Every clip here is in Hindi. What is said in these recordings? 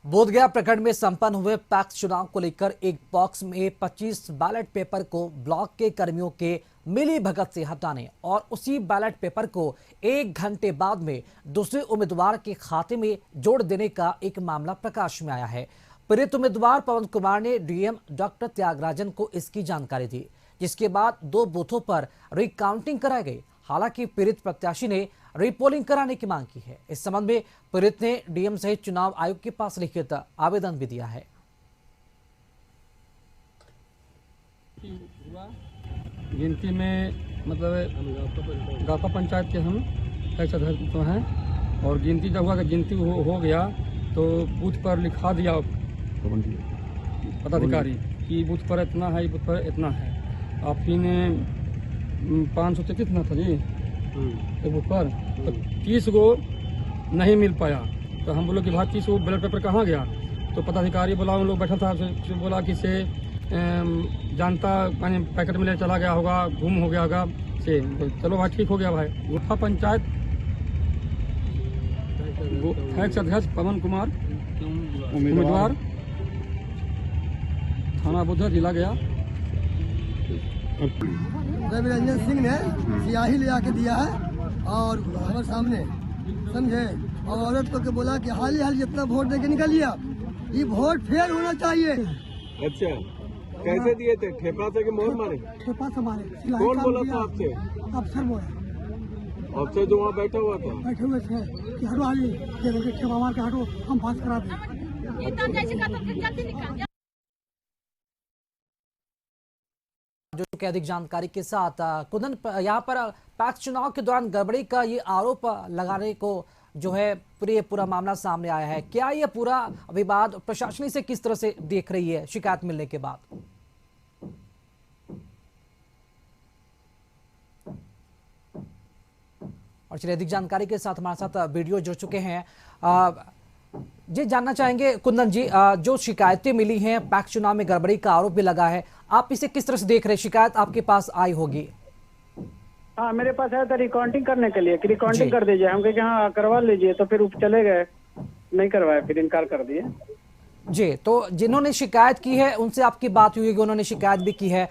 बोधगया प्रखंड में संपन्न हुए पैक्स चुनाव को लेकर एक बॉक्स में 25 बैलेट पेपर को ब्लॉक के कर्मियों के मिली भगत से हटाने और उसी बैलेट पेपर को 1 घंटे बाद में दूसरे उम्मीदवार के खाते में जोड़ देने का एक मामला प्रकाश में आया है। पीड़ित उम्मीदवार पवन कुमार ने डीएम डॉक्टर त्यागराजन को इसकी जानकारी दी, जिसके बाद 2 बूथों पर रिकाउंटिंग कराई गई। हालांकि पीड़ित प्रत्याशी ने रीपोलिंग कराने की मांग की है। इस संबंध में पीड़ित ने डीएम सहित चुनाव आयोग के पास लिखित आवेदन भी दिया है। गिनती में मतलब गापा पंचायत के हम सदस्य तो हैं, और गिनती जब हुआ कि गिनती हो गया तो बूथ पर लिखा दिया पदाधिकारी कि बूथ पर इतना है, बूथ पर इतना है। आप ही ने 533 ना था जी तो बूथ पर तो 30 गो नहीं मिल पाया। तो हम बोले कि भाई 30 गो बैलेट पेपर कहाँ गया? तो पदाधिकारी बोला, उन लोग बैठा था, बोला कि से जानता मैंने पैकेट में ले चला गया होगा, गुम हो गया होगा से। चलो भाई ठीक हो गया भाई। गुफा पंचायत अध्यक्ष पवन कुमार उम्मीदवार थाना बोधगया जिला गया। रवि रंजन सिंह ने सियाही ले आके दिया है और हमारे सामने समझे, और औरत को के बोला कि हाल ही हाल जितना वोट देके निकलिए आप, ये वोट फेयर होना चाहिए। अच्छा, कैसे दिए थे? ठेपा से कि मोहर मारे? ठेपा से मारे। कौन बोला था आपसे? अफसर बोला, अफसर जो वहाँ बैठा हुआ था? बैठे हुए थे कि हटो आइए, ठेपा मार के हटो, हम पास करा दें। जो कि अधिक जानकारी के साथ कुंदन, यहाँ पर पैक्स चुनाव के दौरान गड़बड़ी का ये आरोप लगाने को जो है पूरा मामला सामने आया है। क्या ये पूरा विवाद प्रशासन से किस तरह से देख रही है शिकायत मिलने के बाद? और चलिए अधिक जानकारी के साथ हमारे साथ वीडियो जुड़ चुके हैं। जी जानना चाहेंगे कुंदन जी, जो शिकायतें मिली हैं, पैक्स चुनाव में गड़बड़ी का आरोप भी लगा है, आप इसे किस तरह से देख रहे हैं? शिकायत आपके पास आई होगी। हाँ, मेरे पास आया था रिकॉर्डिंग करने के लिए कि रिकॉर्डिंग कर दीजिए। हम कहे कि हाँ करवा लीजिए, तो फिर चले गए, नहीं करवाए, फिर इनकार कर दिए। जी, तो जिन्होंने शिकायत की है उनसे आपकी बात हुई होगी, उन्होंने शिकायत भी की है।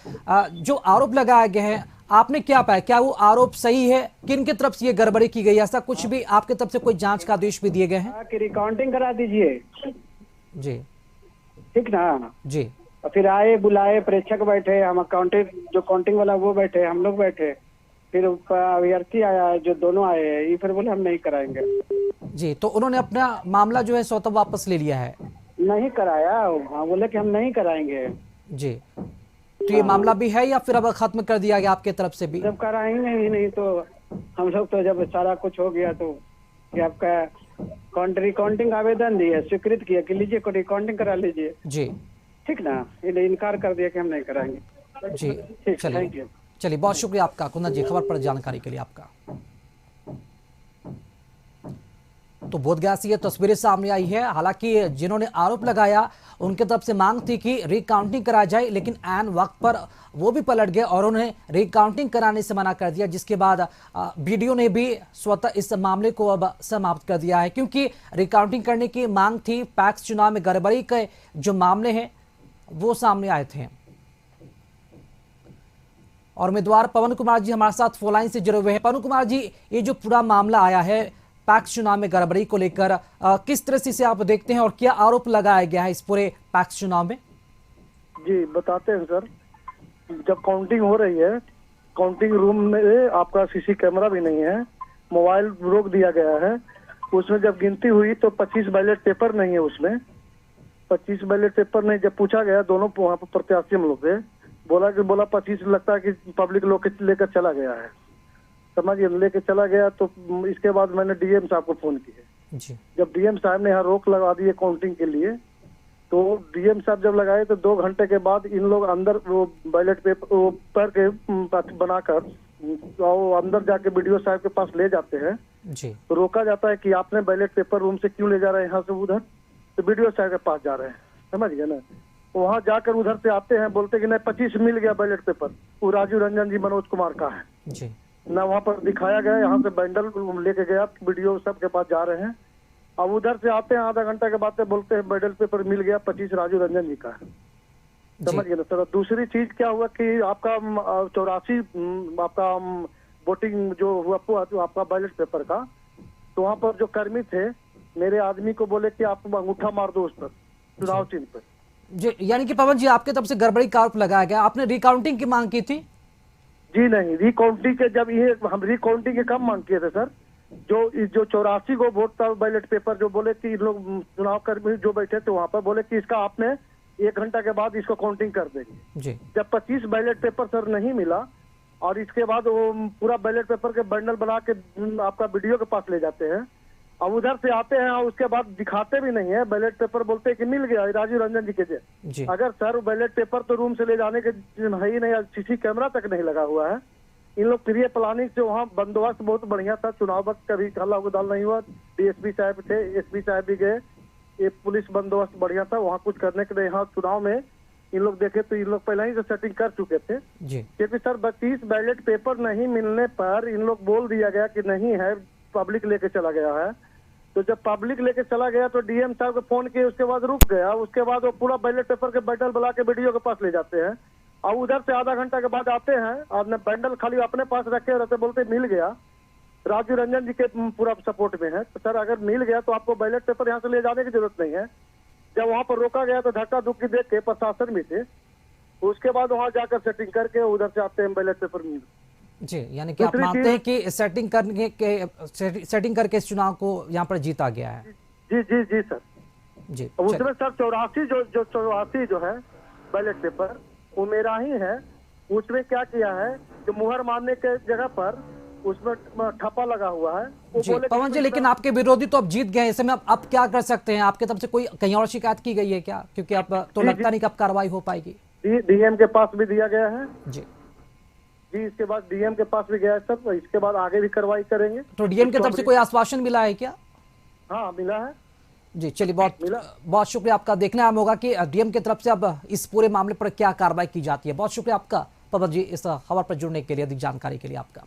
जो आरोप लगाए गए हैं, आपने क्या पाया? क्या वो आरोप सही है? किन की तरफ से ये गड़बड़ी की गई? ऐसा कुछ भी आपके तरफ से कोई जांच का आदेश भी दिए गए हैं? कि रिकॉर्डिंग करा दीजिए। जी ठीक ना जी। और फिर आए, बुलाए, प्रेक्षक बैठे, हम अकाउंटिंग जो काउंटिंग वाला वो बैठे, हम लोग बैठे, फिर अभ्यर्थी आया, जो दोनों आए, ये फिर बोले हम नहीं कराएंगे। जी, तो उन्होंने अपना मामला जो है स्वतः वापस ले लिया है? नहीं कराया, हाँ बोले कि हम नहीं कराएंगे। जी, तो ये मामला भी है या फिर अब खत्म कर दिया गया आपके तरफ से भी? जब कराएंगे ही नहीं तो हम लोग तो जब सारा कुछ हो गया तो कि आपका रिकॉर्डिंग आवेदन दिया, स्वीकृत किया कि लीजिए को रिकॉर्डिंग करा लीजिए। जी ठीक ना, ये इनकार कर दिया कि हम नहीं कराएंगे। जी, ठीक, चलिए थैंक यू। चलिए, बहुत शुक्रिया आपका कुंदन जी, खबर पर जानकारी के लिए आपका। तो बोधगया से ये तस्वीरें सामने आई है। हालांकि जिन्होंने आरोप लगाया उनके तरफ से मांग थी कि रिकाउंटिंग कराई जाए, लेकिन ऐन वक्त पर वो भी पलट गए और उन्हें रिकाउंटिंग कराने से मना कर दिया, जिसके बाद बीडीओ ने भी स्वतः इस मामले को अब समाप्त कर दिया है, क्योंकि रिकाउंटिंग करने की मांग थी। पैक्स चुनाव में गड़बड़ी के जो मामले हैं वो सामने आए थे। और उम्मीदवार पवन कुमार जी हमारे साथ फोन लाइन से जुड़े हुए हैं। पवन कुमार जी, ये जो पूरा मामला आया है पैक्स चुनाव में गड़बड़ी को लेकर, किस तरह से इसे आप देखते हैं और क्या आरोप लगाया गया है इस पूरे पैक्स चुनाव में? जी बताते हैं सर। जब काउंटिंग हो रही है, काउंटिंग रूम में आपका सीसी कैमरा भी नहीं है, मोबाइल रोक दिया गया है। उसमें जब गिनती हुई तो 25 बैलेट पेपर नहीं है उसमें। 25 बैलेट पेपर नहीं, जब पूछा गया दोनों वहाँ पर प्रत्याशी हम लोग से, बोला 25 लगता है कि पब्लिक लोग के लेकर चला गया है, समझिए, लेके चला गया। तो इसके बाद मैंने डीएम साहब को फोन किया। जब डीएम साहब ने यहाँ रोक लगा दी है काउंटिंग के लिए, तो डीएम साहब जब लगाए तो 2 घंटे के बाद इन लोग अंदर वो बैलेट पेपर वो पर के बनाकर वो अंदर जाके बीडीओ साहब के पास ले जाते हैं। तो रोका जाता है कि आपने बैलेट पेपर रूम से क्यों ले जा रहे हैं यहाँ से उधर? तो बीडीओ साहब के पास जा रहे हैं, समझ गए ना। वहाँ जाकर उधर से आते हैं, बोलते कि नहीं 25 मिल गया बैलेट पेपर, वो राजू रंजन जी मनोज कुमार का है ना। वहाँ पर दिखाया गया, यहाँ से बैंडल लेके गया, वीडियो सबके पास जा रहे हैं। अब उधर से आते हैं आधा घंटा के बाद से बोलते हैं बैलेट पेपर मिल गया 25 राजू रंजन जी का है। समझ गए ना सर। दूसरी चीज क्या हुआ कि आपका 84 आपका वोटिंग जो हुआ तो आपका बैलेट पेपर का, तो वहाँ पर जो कर्मी थे मेरे आदमी को बोले कि आप अंगूठा मार दो उस पर चुनाव चिन्ह पर। जी, यानी कि पवन जी आपके तरफ से गड़बड़ी का आरोप लगाया गया, आपने रिकाउंटिंग की मांग की थी? जी नहीं, रिकाउंटिंग के जब ये हम रिकाउंटिंग के कम मांग किए थे सर। जो 84 को वोट था बैलेट पेपर, जो बोले कि इन लोग चुनाव कर्मी जो बैठे थे वहाँ पर बोले कि इसका आपने 1 घंटा के बाद इसको काउंटिंग कर देंगे। जी, जब 25 बैलेट पेपर सर नहीं मिला और इसके बाद वो पूरा बैलेट पेपर के बंडल बना के आपका वीडियो के पास ले जाते हैं। अब उधर से आते हैं और उसके बाद दिखाते भी नहीं है बैलेट पेपर, बोलते हैं कि मिल गया राजीव रंजन जी के जी। अगर सर बैलेट पेपर तो रूम से ले जाने के है ही नहीं, सीसी कैमरा तक नहीं लगा हुआ है। इन लोग प्रिय प्लानिंग से वहाँ बंदोबस्त बहुत बढ़िया था, चुनाव वक्त कभी हल्ला उगदाल नहीं हुआ। डीएसपी साहब थे, एसपी साहब भी गए, ये पुलिस बंदोबस्त बढ़िया था, वहाँ कुछ करने के लिए। यहाँ चुनाव में इन लोग देखे तो इन लोग पहले ही से सेटिंग कर चुके थे। जी, क्योंकि सर 32 बैलेट पेपर नहीं मिलने पर इन लोग बोल दिया गया कि नहीं है, पब्लिक लेके चला गया है। तो जब पब्लिक लेके चला गया तो डीएम साहब को फोन किए, उसके बाद रुक गया। उसके बाद वो पूरा बैलेट पेपर के बंडल बना के वीडियो के पास ले जाते हैं और उधर से आधा घंटा के बाद आते हैं और बंडल खाली अपने पास रखे रहते, बोलते मिल गया राजीव रंजन जी के पूरा सपोर्ट में है। तो सर अगर मिल गया तो आपको बैलेट पेपर यहाँ से ले जाने की जरूरत नहीं है। जब वहाँ पर रोका गया तो धक्का धुक्की देख के प्रशासन भी थे, उसके बाद वहाँ जाकर सेटिंग करके उधर से आते हैं बैलेट पेपर मिल। जी, यानी कि आप मानते हैं कि सेटिंग करके इस चुनाव को यहाँ पर जीता गया है? जी जी जी सर जी, उसमें सर 84 जो है बैलेट पेपर वो मेरा ही है। उसमें क्या किया है कि मुहर मारने के जगह पर उसमें ठप्पा लगा हुआ है। वो जी बोले पवन जी, लेकिन आपके विरोधी तो अब जीत गए, ऐसे में अब क्या कर सकते हैं? आपके तरफ से कोई कहीं और शिकायत की गई है क्या? क्योंकि अब तो लगता नहीं कि अब कार्रवाई हो पाएगी। डीएम के पास भी दिया गया है जी जी, इसके बाद डीएम के पास भी गया है सर, इसके बाद आगे भी कार्रवाई करेंगे। तो डीएम की तरफ से कोई आश्वासन मिला है क्या? हाँ मिला है जी, चलिए बहुत शुक्रिया आपका। देखना हम होगा कि डीएम की तरफ से अब इस पूरे मामले पर क्या कार्रवाई की जाती है। बहुत शुक्रिया आपका पवन जी इस खबर पर जुड़ने के लिए, अधिक जानकारी के लिए आपका।